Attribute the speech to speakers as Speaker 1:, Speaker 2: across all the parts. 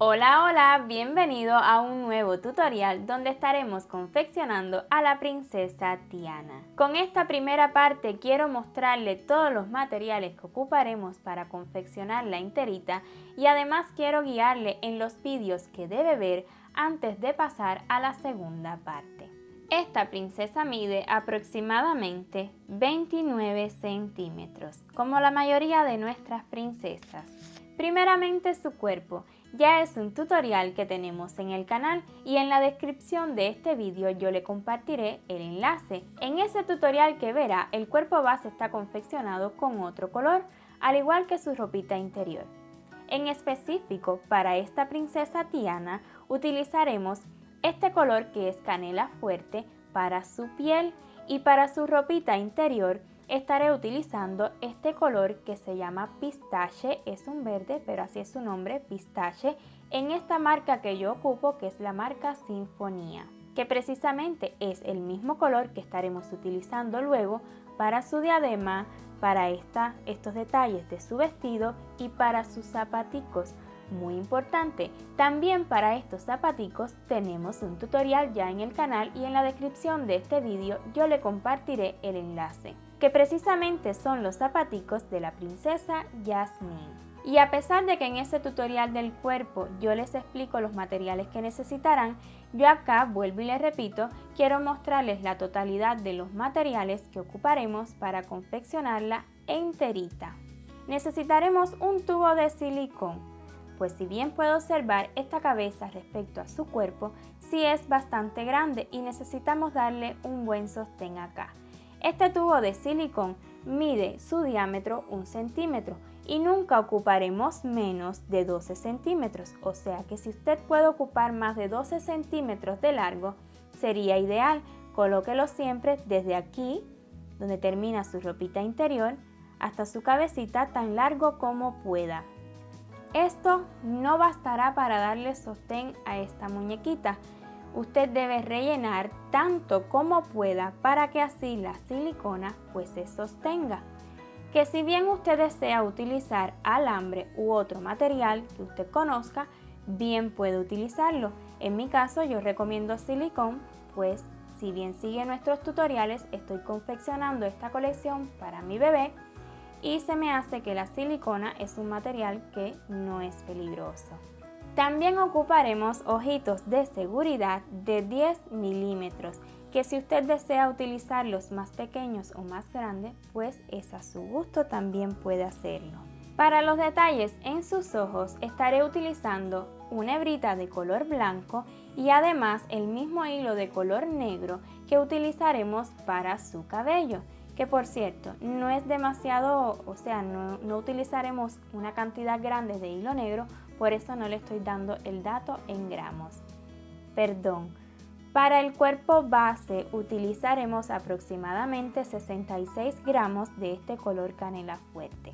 Speaker 1: Hola, hola, bienvenido a un nuevo tutorial donde estaremos confeccionando a la princesa Tiana. Con esta primera parte quiero mostrarle todos los materiales que ocuparemos para confeccionarla enterita y además quiero guiarle en los vídeos que debe ver antes de pasar a la segunda parte. Esta princesa mide aproximadamente 29 centímetros, como la mayoría de nuestras princesas. Primeramente su cuerpo. Ya es un tutorial que tenemos en el canal y en la descripción de este vídeo yo le compartiré el enlace. En ese tutorial que verá, el cuerpo base está confeccionado con otro color, al igual que su ropita interior. En específico, para esta princesa Tiana, utilizaremos este color que es canela fuerte para su piel y para su ropita interior estaré utilizando este color que se llama pistache, es un verde, pero así es su nombre, pistache, en esta marca que yo ocupo, que es la marca Sinfonía, que precisamente es el mismo color que estaremos utilizando luego para su diadema, para estos detalles de su vestido y para sus zapaticos. Muy importante, también para estos zapaticos tenemos un tutorial ya en el canal y en la descripción de este vídeo yo le compartiré el enlace, que precisamente son los zapaticos de la princesa Jasmine. Y a pesar de que en ese tutorial del cuerpo yo les explico los materiales que necesitarán, yo acá, vuelvo y les repito, quiero mostrarles la totalidad de los materiales que ocuparemos para confeccionarla enterita. Necesitaremos un tubo de silicón, pues si bien puedo observar esta cabeza respecto a su cuerpo, sí es bastante grande y necesitamos darle un buen sostén acá. Este tubo de silicón mide su diámetro 1 centímetro y nunca ocuparemos menos de 12 centímetros, o sea que si usted puede ocupar más de 12 centímetros de largo, sería ideal. Colóquelo siempre desde aquí, donde termina su ropita interior, hasta su cabecita tan largo como pueda. Esto no bastará para darle sostén a esta muñequita. Usted debe rellenar tanto como pueda para que así la silicona pues se sostenga. Que si bien usted desea utilizar alambre u otro material que usted conozca, bien puede utilizarlo. En mi caso yo recomiendo silicón, pues si bien sigue nuestros tutoriales, estoy confeccionando esta colección para mi bebé y se me hace que la silicona es un material que no es peligroso. También ocuparemos ojitos de seguridad de 10 milímetros, que si usted desea utilizar los más pequeños o más grandes, pues es a su gusto, también puede hacerlo. Para los detalles en sus ojos estaré utilizando una hebrita de color blanco y además el mismo hilo de color negro que utilizaremos para su cabello. Que por cierto, no es demasiado, o sea, no utilizaremos una cantidad grande de hilo negro, por eso no le estoy dando el dato en gramos. Perdón. Para el cuerpo base utilizaremos aproximadamente 66 gramos de este color canela fuerte.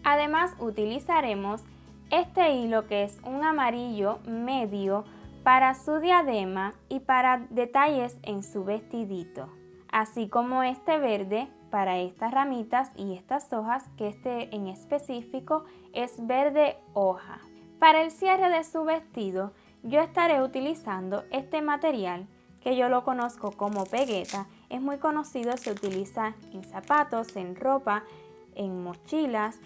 Speaker 1: Además utilizaremos este hilo que es un amarillo medio para su diadema y para detalles en su vestidito, así como este verde para estas ramitas y estas hojas, que este en específico es verde hoja. Para el cierre de su vestido yo estaré utilizando este material que yo lo conozco como pegueta. Es muy conocido, se utiliza en zapatos, en ropa, en mochilas,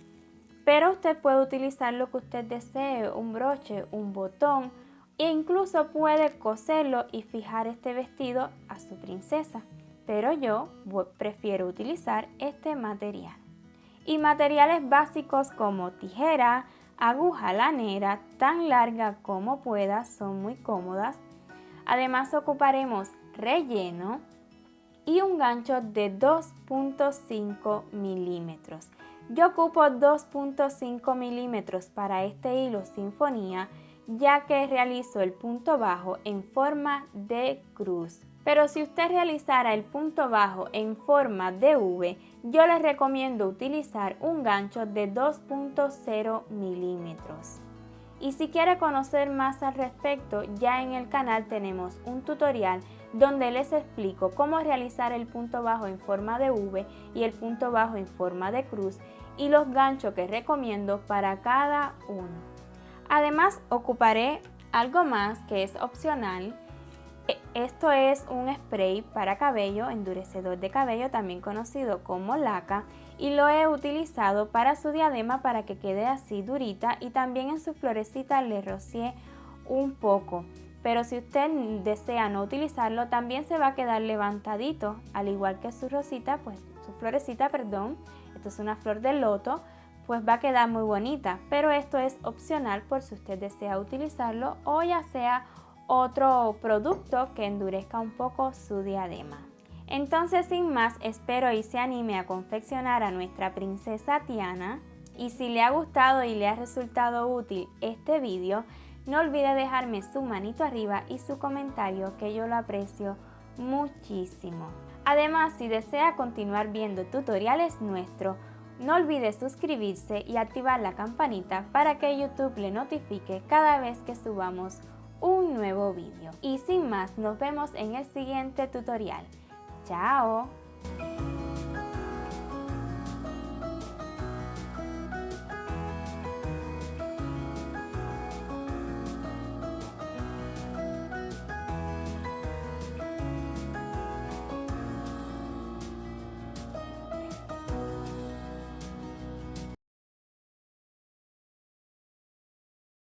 Speaker 1: pero usted puede utilizar lo que usted desee, un broche, un botón, e incluso puede coserlo y fijar este vestido a su princesa. Pero yo prefiero utilizar este material. Y materiales básicos como tijera, aguja lanera, tan larga como pueda, son muy cómodas. Además ocuparemos relleno y un gancho de 2.5 milímetros. Yo ocupo 2.5 milímetros para este hilo Sinfonía, ya que realizo el punto bajo en forma de cruz. Pero si usted realizara el punto bajo en forma de V, yo les recomiendo utilizar un gancho de 2.0 milímetros. Y si quiere conocer más al respecto, ya en el canal tenemos un tutorial donde les explico cómo realizar el punto bajo en forma de V y el punto bajo en forma de cruz y los ganchos que recomiendo para cada uno. Además ocuparé algo más que es opcional. Esto es un spray para cabello, endurecedor de cabello, también conocido como laca, y lo he utilizado para su diadema para que quede así durita, y también en su florecita le rocié un poco. Pero si usted desea no utilizarlo, también se va a quedar levantadito, al igual que su rosita, pues su florecita, perdón, esto es una flor de loto, pues va a quedar muy bonita, pero esto es opcional por si usted desea utilizarlo o ya sea otro producto que endurezca un poco su diadema. Entonces, sin más, espero y se anime a confeccionar a nuestra princesa Tiana, y si le ha gustado y le ha resultado útil este vídeo, no olvide dejarme su manito arriba y su comentario, que yo lo aprecio muchísimo. Además, si desea continuar viendo tutoriales nuestros, no olvide suscribirse y activar la campanita para que YouTube le notifique cada vez que subamos un nuevo vídeo. Y sin más, nos vemos en el siguiente tutorial. ¡Chao!